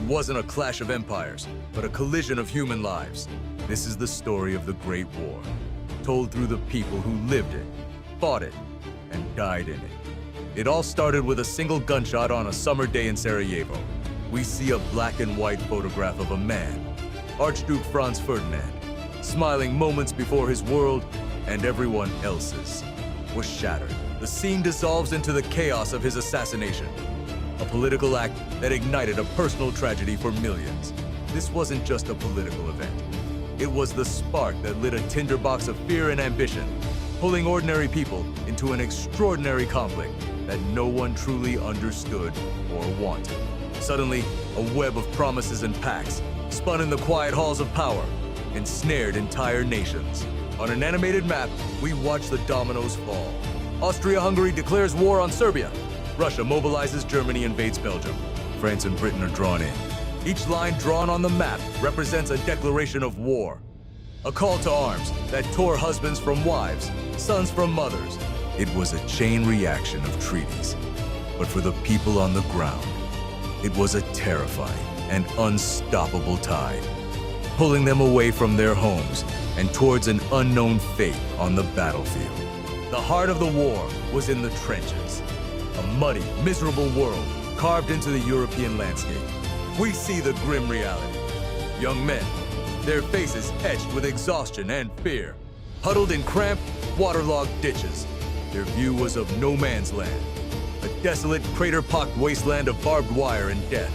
wasn't a clash of empires, but a collision of human lives. This is the story of the Great War, told through the people who lived it, fought it, and died in it. It all started with a single gunshot on a summer day in Sarajevo. We see a black and white photograph of a man, Archduke Franz Ferdinand, smiling moments before his world and everyone else's was shattered. The scene dissolves into the chaos of his assassination, a political act that ignited a personal tragedy for millions. This wasn't just a political event. It was the spark that lit a tinderbox of fear and ambition, pulling ordinary people into an extraordinary conflict that no one truly understood or wanted. Suddenly, a web of promises and pacts spun in the quiet halls of power, ensnared entire nations. On an animated map, we watch the dominoes fall. Austria-Hungary declares war on Serbia. Russia mobilizes, Germany invades Belgium. France and Britain are drawn in. Each line drawn on the map represents a declaration of war. A call to arms that tore husbands from wives, sons from mothers. It was a chain reaction of treaties. But for the people on the ground, it was a terrifying and unstoppable tide, pulling them away from their homes and towards an unknown fate on the battlefield. The heart of the war was in the trenches, a muddy, miserable world carved into the European landscape. We see the grim reality. Young men, their faces etched with exhaustion and fear, huddled in cramped, waterlogged ditches. Their view was of no man's land, a desolate, crater-pocked wasteland of barbed wire and death.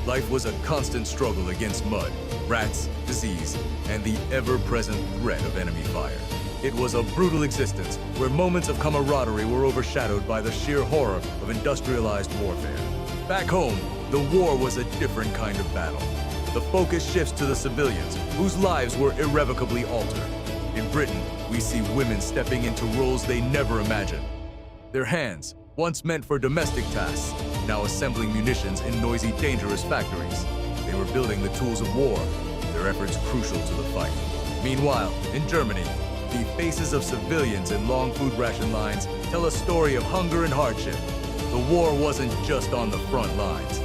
Life was a constant struggle against mud, rats, disease, and the ever-present threat of enemy fire. It was a brutal existence where moments of camaraderie were overshadowed by the sheer horror of industrialized warfare. Back home, the war was a different kind of battle. The focus shifts to the civilians, whose lives were irrevocably altered. In Britain, we see women stepping into roles they never imagined. Their hands, once meant for domestic tasks, now assembling munitions in noisy, dangerous factories. They were building the tools of war, their efforts crucial to the fight. Meanwhile, in Germany, the faces of civilians in long food ration lines tell a story of hunger and hardship. The war wasn't just on the front lines.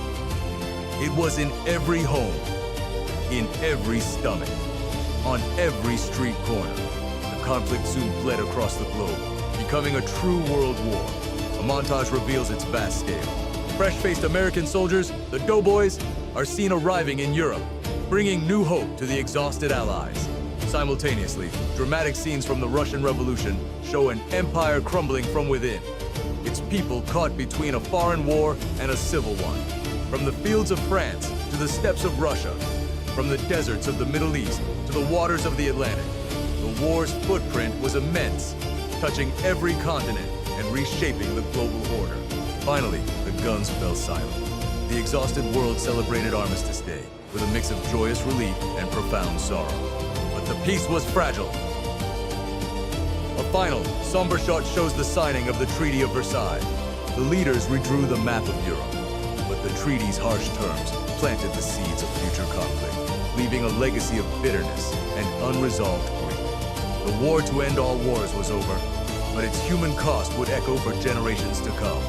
It was in every home, in every stomach, on every street corner. The conflict soon bled across the globe, becoming a true world war. A montage reveals its vast scale. Fresh-faced American soldiers, the Doughboys, are seen arriving in Europe, bringing new hope to the exhausted Allies. Simultaneously, dramatic scenes from the Russian Revolution show an empire crumbling from within, its people caught between a foreign war and a civil one. From the fields of France to the steppes of Russia, from the deserts of the Middle East to the waters of the Atlantic, the war's footprint was immense, touching every continent and reshaping the global order. Finally, the guns fell silent. The exhausted world celebrated Armistice Day with a mix of joyous relief and profound sorrow. But the peace was fragile. A final, somber shot shows the signing of the Treaty of Versailles. The leaders redrew the map of Europe, but the treaty's harsh terms planted the seeds of future conflict, leaving a legacy of bitterness and unresolved grief. The war to end all wars was over, but its human cost would echo for generations to come.